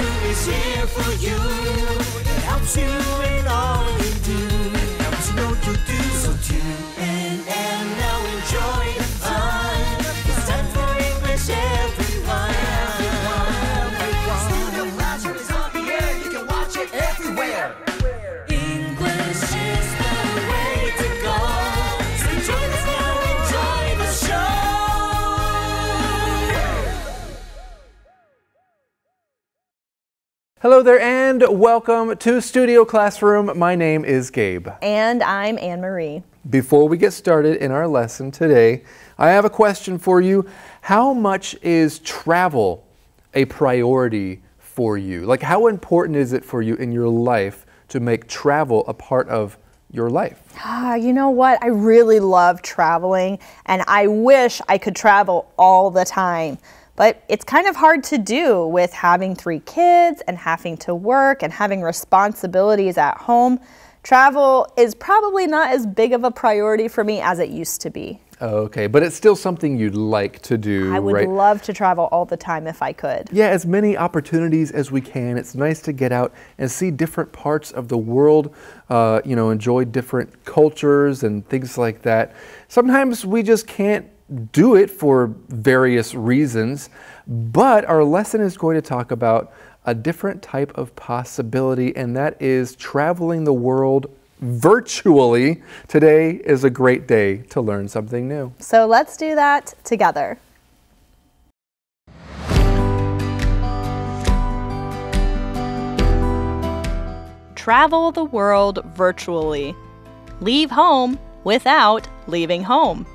Tool is here for you. It helps you in all you do. It helps you know you do. So tune in and now enjoy the fun. It's time for English, everyone. Studio Classroom is on the air. You can watch it everywhere. English is the way to go. So join us now, enjoy the show. Hello there and welcome to Studio Classroom. My name is Gabe. And I'm Anne-Marie. Before we get started in our lesson today, I have a question for you. How much is travel a priority for you? Like, how important is it for you in your life to make travel a part of your life? You know what? I really love traveling and I wish I could travel all the time. But it's kind of hard to do with having 3 kids and having to work and having responsibilities at home. Travel is probably not as big of a priority for me as it used to be. Okay, but it's still something you'd like to do, I would right? love to travel all the time if I could. Yeah, as many opportunities as we can. It's nice to get out and see different parts of the world, enjoy different cultures and things like that. Sometimes we just can't do it for various reasons, but our lesson is going to talk about a different type of possibility, and that is traveling the world virtually. Today is a great day to learn something new. So let's do that together. Travel the world virtually. Leave home without leaving home.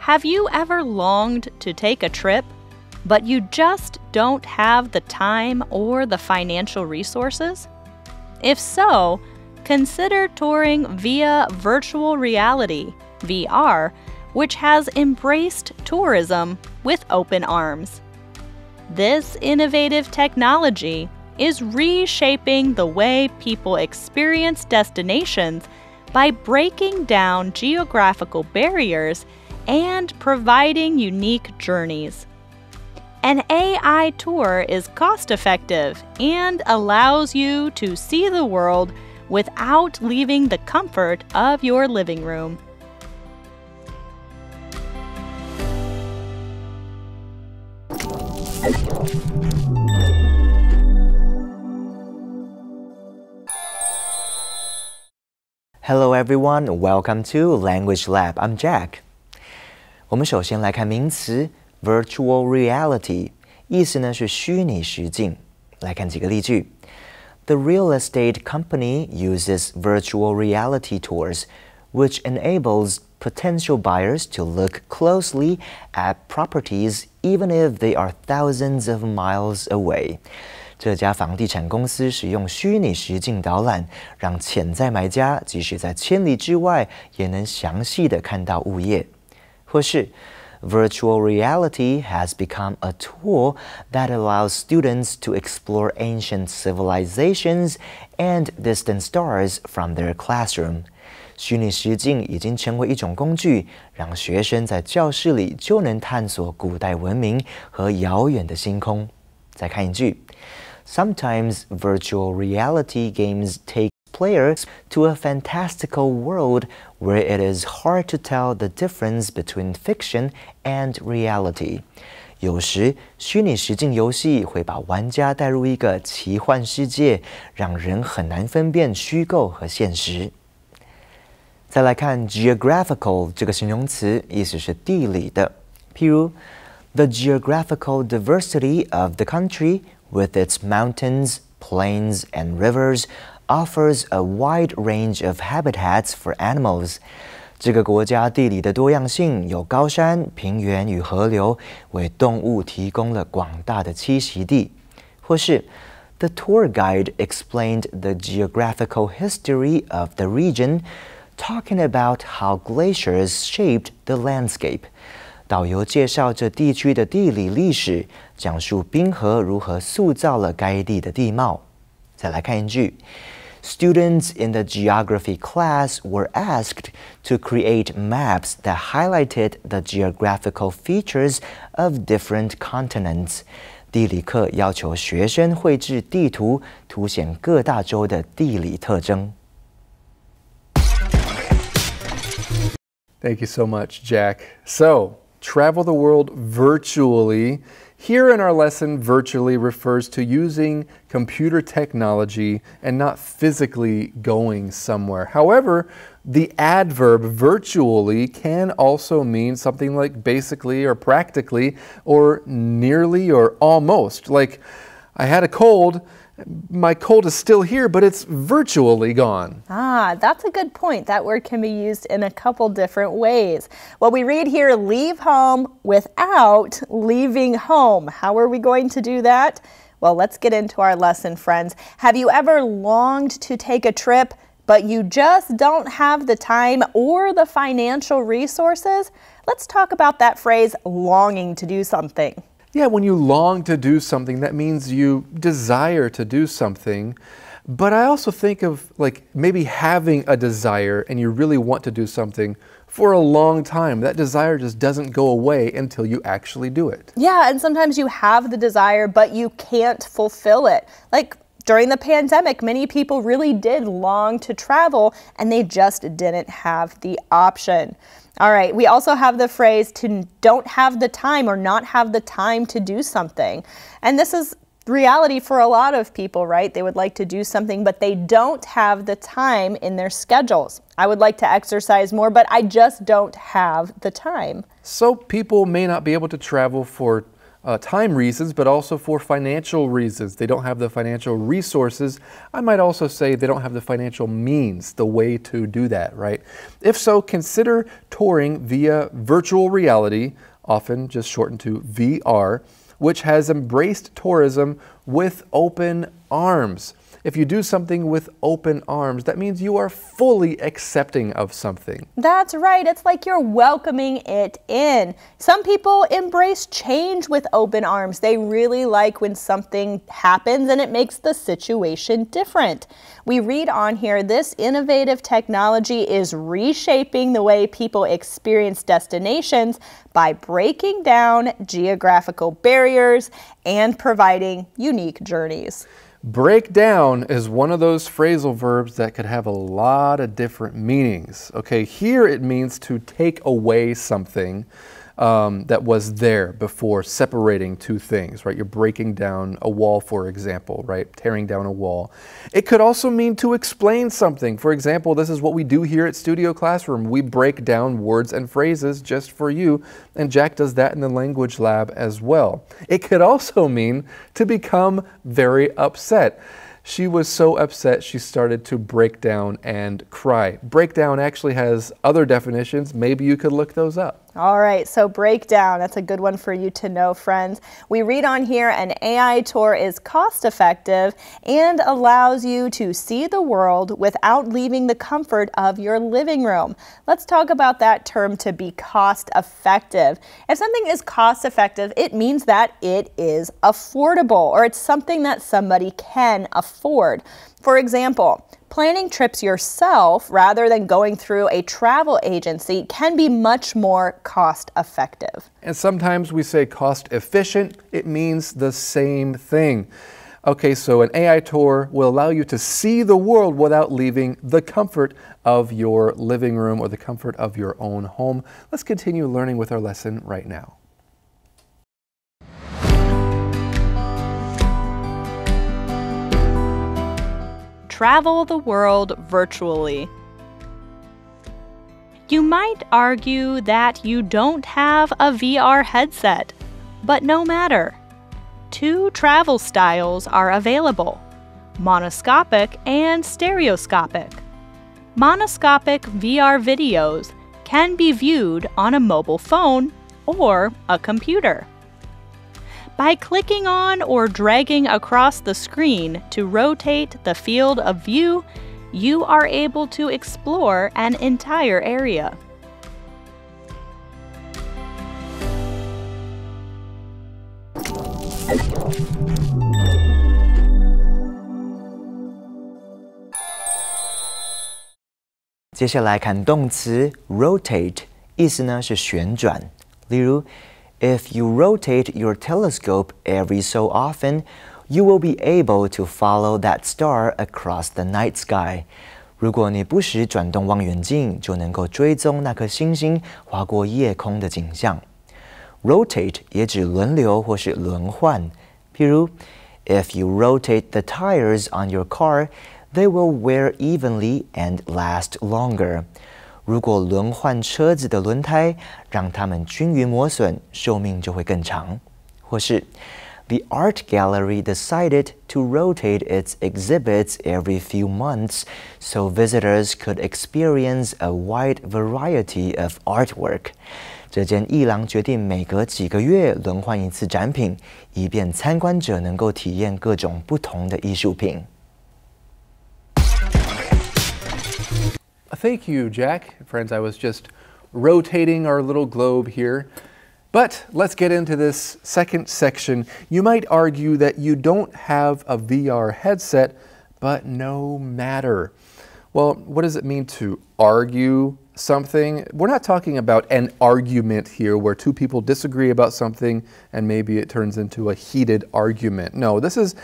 Have you ever longed to take a trip, but you just don't have the time or the financial resources? If so, consider touring via virtual reality, VR, which has embraced tourism with open arms. This innovative technology is reshaping the way people experience destinations by breaking down geographical barriers and providing unique journeys. An AI tour is cost-effective and allows you to see the world without leaving the comfort of your living room. Hello everyone, welcome to Language Lab. I'm Jack. 我们首先来看名词 virtual reality， 意思呢是虚拟实境。来看几个例句。The real estate company uses virtual reality tours, which enables potential buyers to look closely at properties even if they are thousands of miles away. 这家房地产公司使用虚拟实境导览，让潜在买家即使在千里之外，也能详细地看到物业。或是 Virtual reality has become a tool that allows students to explore ancient civilizations and distant stars from their classroom. 虚拟实境已经成为一种工具，让学生在教室里就能探索古代文明和遥远的星空。再看一句 Sometimes virtual reality games take players to a fantastical world where it is hard to tell the difference between fiction and reality. 有时，虚拟实境游戏会把玩家带入一个奇幻世界，让人很难分辨虚构和现实。再来看 geographical 这个形容词，意思是地理的。譬如 The geographical diversity of the country, with its mountains, plains, and rivers, offers a wide range of habitats for animals. 这个国家地理的多样性有高山、平原与河流，为动物提供了广大的栖息地。或是 The tour guide explained the geographical history of the region, talking about how glaciers shaped the landscape. 导游介绍这地区的地理历史，讲述冰河如何塑造了该地的地貌。再来看一句 Students in the geography class were asked to create maps that highlighted the geographical features of different continents. 地理课要求学生绘制地图，凸显各大洲的地理特征。Thank you so much, Jack. So, travel the world virtually. Here in our lesson, virtually refers to using computer technology and not physically going somewhere. However, the adverb virtually can also mean something like basically or practically or nearly or almost. Like, I had a cold. My cold is still here, but it's virtually gone. Ah, that's a good point. That word can be used in a couple different ways. Well, we read here, leave home without leaving home. How are we going to do that? Well, let's get into our lesson, friends. Have you ever longed to take a trip, but you just don't have the time or the financial resources? Let's talk about that phrase, longing to do something. Yeah, when you long to do something, that means you desire to do something. But I also think of like maybe having a desire and you really want to do something for a long time. That desire just doesn't go away until you actually do it. Yeah, and sometimes you have the desire, but you can't fulfill it. Like during the pandemic, many people really did long to travel and they just didn't have the option. All right, we also have the phrase to don't have the time or not have the time to do something. And this is reality for a lot of people, right? They would like to do something, but they don't have the time in their schedules. I would like to exercise more, but I just don't have the time. So people may not be able to travel for time reasons, but also for financial reasons. They don't have the financial resources. I might also say they don't have the financial means, the way to do that, right? If so, consider touring via virtual reality, often just shortened to VR, which has embraced tourism with open arms. If you do something with open arms, that means you are fully accepting of something. That's right. It's like you're welcoming it in. Some people embrace change with open arms. They really like when something happens and it makes the situation different. We read on here, this innovative technology is reshaping the way people experience destinations by breaking down geographical barriers and providing unique journeys. Break down is one of those phrasal verbs that could have a lot of different meanings. Okay, here it means to take away something that was there before, separating two things, right? You're breaking down a wall, for example, right? Tearing down a wall. It could also mean to explain something. For example, this is what we do here at Studio Classroom. We break down words and phrases just for you, and Jack does that in the language lab as well. It could also mean to become very upset. She was so upset she started to break down and cry. Breakdown actually has other definitions. Maybe you could look those up. All right, so breakdown, that's a good one for you to know, friends. We read on here, an AI tour is cost effective and allows you to see the world without leaving the comfort of your living room. Let's talk about that term, to be cost effective. If something is cost effective, it means that it is affordable, or it's something that somebody can afford. For example, planning trips yourself rather than going through a travel agency can be much more cost effective. And sometimes we say cost efficient. It means the same thing. Okay, so an AI tour will allow you to see the world without leaving the comfort of your living room or the comfort of your own home. Let's continue learning with our lesson right now. Travel the world virtually. You might argue that you don't have a VR headset, but no matter. Two travel styles are available, monoscopic and stereoscopic. Monoscopic VR videos can be viewed on a mobile phone or a computer. By clicking on or dragging across the screen to rotate the field of view, you are able to explore an entire area.「接下来看动词 rotate， 意思呢是旋转。例如 If you rotate your telescope every so often, you will be able to follow that star across the night sky. 如果你不时转动望远镜，就能够追踪那颗星星划过夜空的景象。Rotate 也指轮流或是轮换，譬如 If you rotate the tires on your car, they will wear evenly and last longer. 如果轮换车子的轮胎，让它们均匀磨损，寿命就会更长。或是 The art gallery decided to rotate its exhibits every few months so visitors could experience a wide variety of artwork. 这间艺廊决定每隔几个月轮换一次展品，以便参观者能够体验各种不同的艺术品。Thank you, Jack. Friends, I was just rotating our little globe here. But let's get into this second section. You might argue that you don't have a VR headset, but no matter. Well, what does it mean to argue something? We're not talking about an argument here where two people disagree about something and maybe it turns into a heated argument. No, this is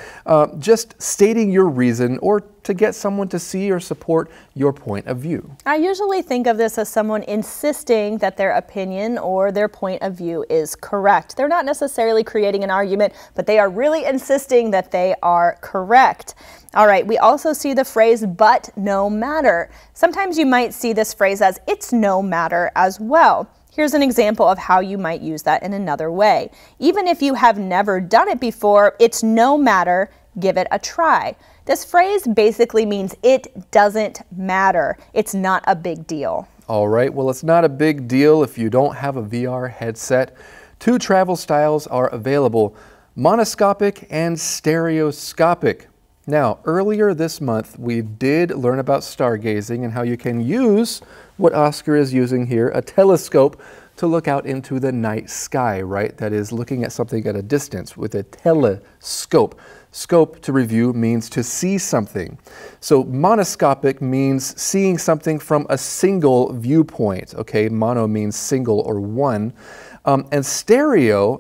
just stating your reason or to get someone to see or support your point of view. I usually think of this as someone insisting that their opinion or their point of view is correct. They're not necessarily creating an argument, but they are really insisting that they are correct. All right, we also see the phrase, but no matter. Sometimes you might see this phrase as, it's no matter as well. Here's an example of how you might use that in another way. Even if you have never done it before, it's no matter, give it a try. This phrase basically means it doesn't matter. It's not a big deal. All right, well, it's not a big deal if you don't have a VR headset. Two travel styles are available, monoscopic and stereoscopic. Now, earlier this month, we did learn about stargazing and how you can use what Oscar is using here, a telescope, to look out into the night sky, right? That is looking at something at a distance with a telescope. Scope, to review, means to see something. So monoscopic means seeing something from a single viewpoint, okay? Mono means single or one. And stereo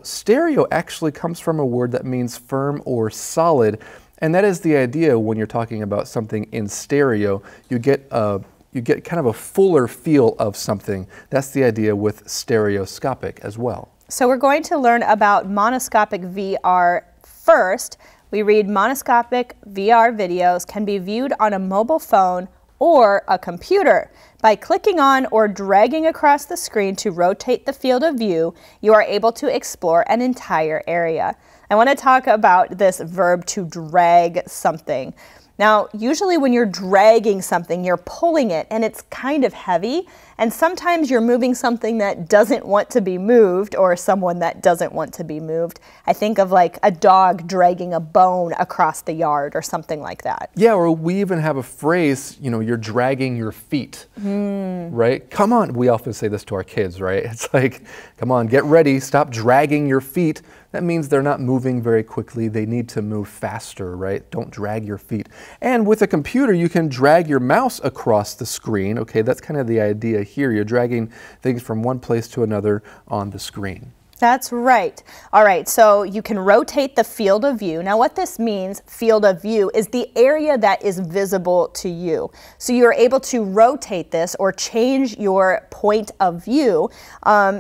actually comes from a word that means firm or solid. And that is the idea when you're talking about something in stereo. You get kind of a fuller feel of something. That's the idea with stereoscopic as well. So we're going to learn about monoscopic VR first. We read monoscopic VR videos can be viewed on a mobile phone or a computer. By clicking on or dragging across the screen to rotate the field of view, you are able to explore an entire area. I want to talk about this verb to drag something. Now, usually when you're dragging something, you're pulling it and it's kind of heavy. And sometimes you're moving something that doesn't want to be moved or someone that doesn't want to be moved. I think of like a dog dragging a bone across the yard or something like that. Yeah, or we even have a phrase, you know, you're dragging your feet, right? Come on. We often say this to our kids, right? It's like, come on, get ready, stop dragging your feet. That means they're not moving very quickly. They need to move faster, right? Don't drag your feet. And with a computer, you can drag your mouse across the screen. Okay, that's kind of the idea here. You're dragging things from one place to another on the screen. That's right. All right, so you can rotate the field of view. Now what this means, field of view, is the area that is visible to you. So you're able to rotate this or change your point of view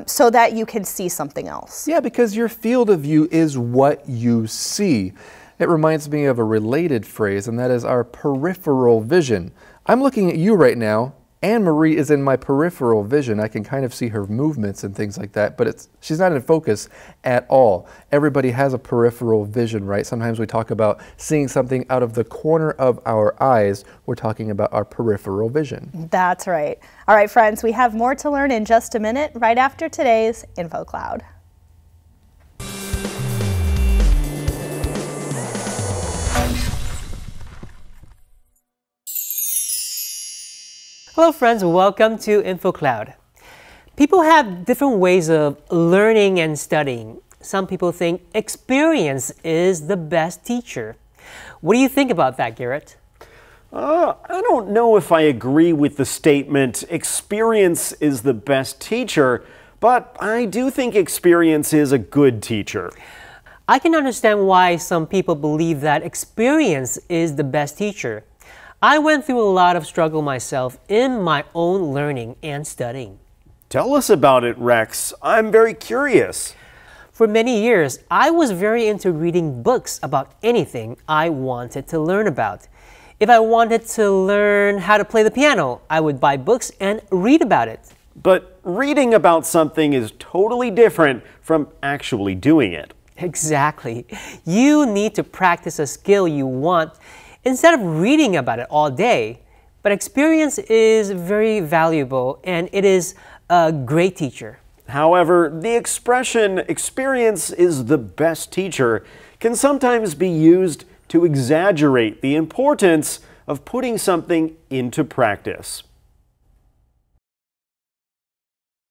so that you can see something else. Yeah, because your field of view is what you see. It reminds me of a related phrase, and that is our peripheral vision. I'm looking at you right now. Anne-Marie is in my peripheral vision. I can kind of see her movements and things like that, but she's not in focus at all. Everybody has a peripheral vision, right? Sometimes we talk about seeing something out of the corner of our eyes. We're talking about our peripheral vision. That's right. All right, friends, we have more to learn in just a minute, right after today's Info Cloud. Hello friends, welcome to InfoCloud. People have different ways of learning and studying. Some people think experience is the best teacher. What do you think about that, Garrett? I don't know if I agree with the statement, experience is the best teacher, but I do think experience is a good teacher. I can understand why some people believe that experience is the best teacher. I went through a lot of struggle myself in my own learning and studying. Tell us about it, Rex. I'm very curious. For many years, I was very into reading books about anything I wanted to learn about. If I wanted to learn how to play the piano, I would buy books and read about it. But reading about something is totally different from actually doing it. Exactly. You need to practice a skill you want instead of reading about it all day. But experience is very valuable and it is a great teacher. However, the expression experience is the best teacher can sometimes be used to exaggerate the importance of putting something into practice.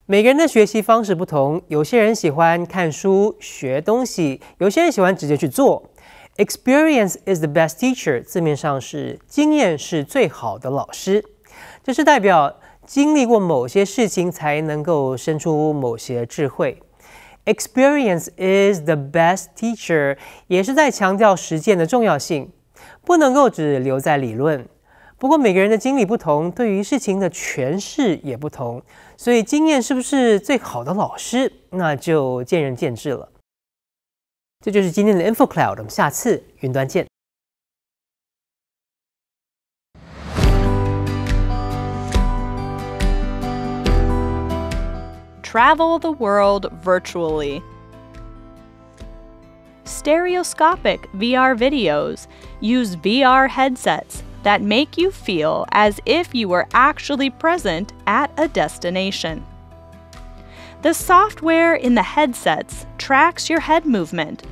每个人的学习方式不同，有些人喜欢看书学东西，有些人喜欢直接去做。Experience is the best teacher， 字面上是经验是最好的老师，这是代表经历过某些事情才能够生出某些智慧。Experience is the best teacher， 也是在强调实践的重要性，不能够只留在理论。不过每个人的经历不同，对于事情的诠释也不同，所以经验是不是最好的老师，那就见仁见智了。这就是今天的 InfoCloud， 我们下次云端见。Travel the world virtually. Stereoscopic VR videos use VR headsets that make you feel as if you were actually present at a destination. The software in the headsets tracks your head movement,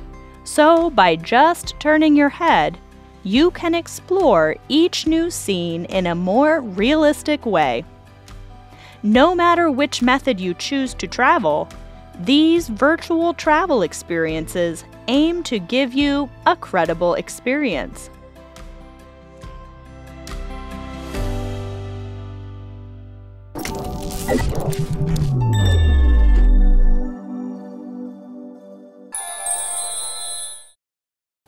so by just turning your head, you can explore each new scene in a more realistic way. No matter which method you choose to travel, these virtual travel experiences aim to give you a credible experience. "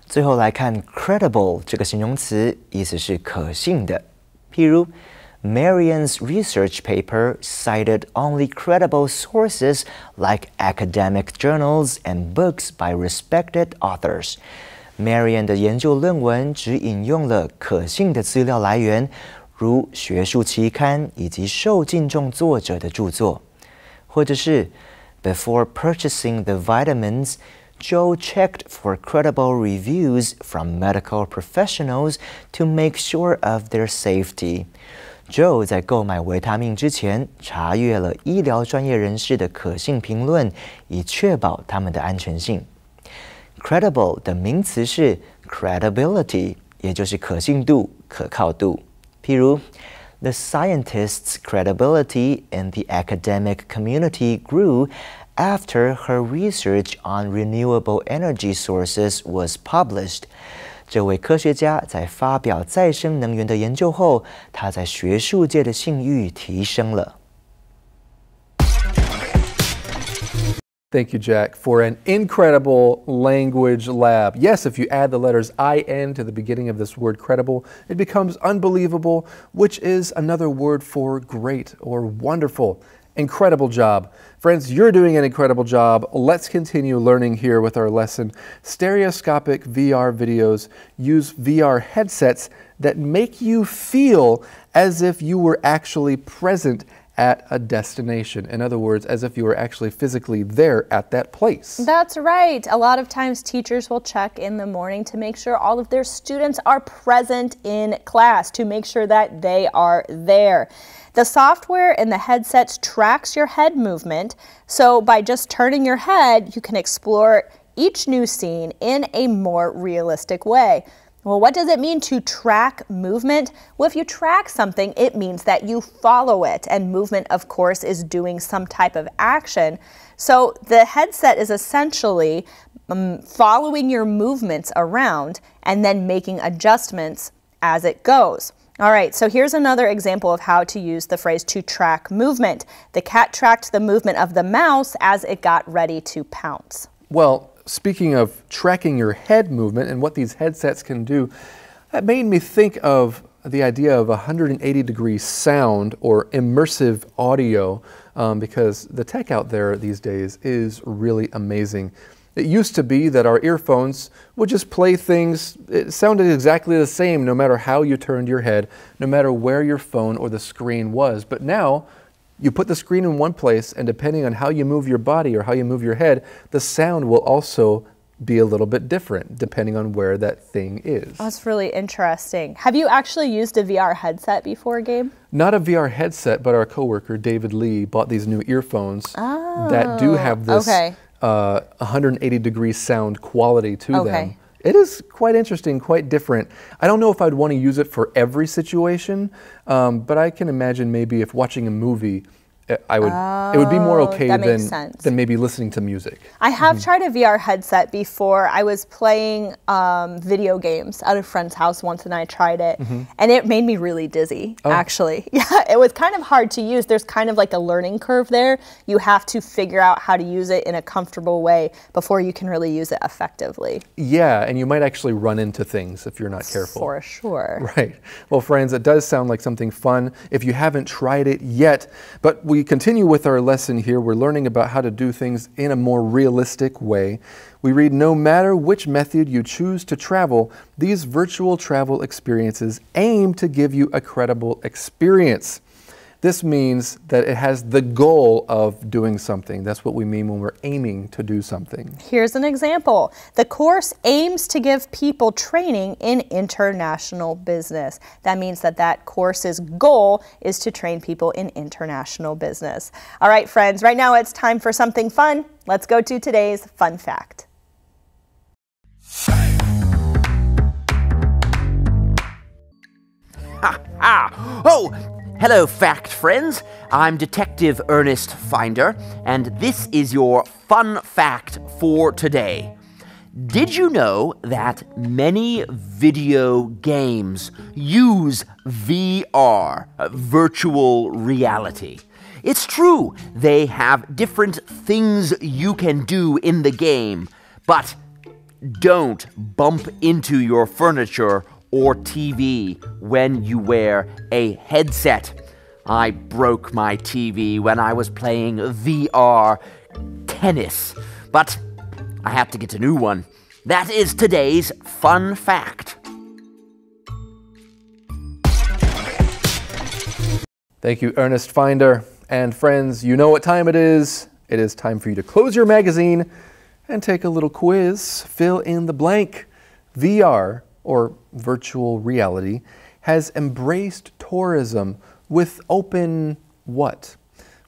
最后来看 credible 这个形容词，意思是可信的。譬如 Marian's research paper cited only credible sources like academic journals and books by respected authors. Marian 的研究论文只引用了可信的资料来源，如学术期刊以及受敬重作者的著作。或者是 Before purchasing the vitamins, Joe checked for credible reviews from medical professionals to make sure of their safety. Joe 在购买维他命之前，查阅了医疗专业人士的可信评论，以确保他们的安全性。Credible 的名词是 credibility， 也就是可信度、可靠度。譬如 The scientist's credibility in the academic community grew after her research on renewable energy sources was published. 这位科学家在发表再生能源的研究后，他在学术界的信誉提升了。Thank you, Jack, for an incredible language lab. Yes, if you add the letters IN to the beginning of this word credible, it becomes unbelievable, which is another word for great or wonderful. Incredible job. Friends, you're doing an incredible job. Let's continue learning here with our lesson. Stereoscopic VR videos use VR headsets that make you feel as if you were actually present at a destination. In other words, as if you were actually physically there at that place. That's right. A lot of times teachers will check in the morning to make sure all of their students are present in class, to make sure that they are there. The software in the headsets tracks your head movement, so by just turning your head, you can explore each new scene in a more realistic way. Well, what does it mean to track movement? Well, if you track something, it means that you follow it, and movement, of course, is doing some type of action. So the headset is essentially following your movements around and then making adjustments as it goes. All right, so here's another example of how to use the phrase to track movement. The cat tracked the movement of the mouse as it got ready to pounce. Well, speaking of tracking your head movement and what these headsets can do, that made me think of the idea of 180-degree sound or immersive audio because the tech out there these days is really amazing. It used to be that our earphones would just play things, it sounded exactly the same no matter how you turned your head, no matter where your phone or the screen was. But now, you put the screen in one place, and depending on how you move your body or how you move your head, the sound will also be a little bit different depending on where that thing is. That's really interesting. Have you actually used a VR headset before, Gabe? Not a VR headset, but our coworker, David Lee, bought these new earphones that do have this 180-degree sound quality to them. It is quite interesting, quite different. I don't know if I'd want to use it for every situation, but I can imagine maybe if watching a movie, it would be more okay than maybe listening to music. I have tried a VR headset before. I was playing video games at a friend's house once and I tried it and it made me really dizzy, actually. Yeah, it was kind of hard to use. There's kind of like a learning curve there. You have to figure out how to use it in a comfortable way before you can really use it effectively. Yeah, and you might actually run into things if you're not careful. For sure. Right. Well, friends, it does sound like something fun if you haven't tried it yet, but we continue with our lesson here. We're learning about how to do things in a more realistic way. We read, no matter which method you choose to travel, these virtual travel experiences aim to give you a credible experience. This means that it has the goal of doing something. That's what we mean when we're aiming to do something. Here's an example. The course aims to give people training in international business. That means that that course's goal is to train people in international business. All right, friends, right now it's time for something fun. Let's go to today's fun fact. Oh! Hello, fact friends. I'm Detective Ernest Finder, and this is your fun fact for today. Did you know that many video games use VR, virtual reality? It's true, they have different things you can do in the game, but don't bump into your furniture or TV when you wear a headset. I broke my TV when I was playing VR tennis, but I had to get a new one. That is today's fun fact. Thank you, Ernest Finder. And friends, you know what time it is. It is time for you to close your magazine and take a little quiz. Fill in the blank. VR, or virtual reality, has embraced tourism with open what?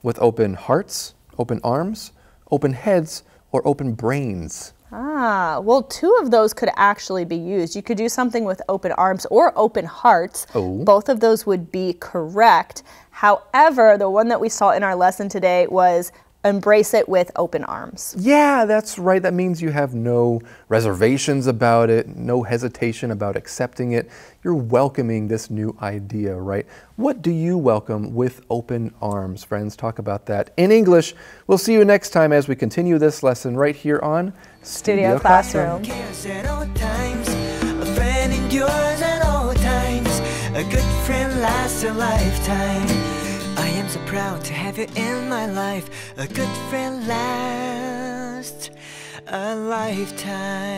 With open hearts, open arms, open heads, or open brains? Well, two of those could actually be used. You could do something with open arms or open hearts. Both of those would be correct. However, the one that we saw in our lesson today was embrace it with open arms. Yeah, that's right. That means you have no reservations about it, no hesitation about accepting it. You're welcoming this new idea, right? What do you welcome with open arms? Friends, talk about that in English. We'll see you next time as we continue this lesson right here on Studio Classroom. Cares at all times, a friend endures at all times, a good friend lasts a lifetime. I am so proud to have you in my life. A good friend lasts a lifetime.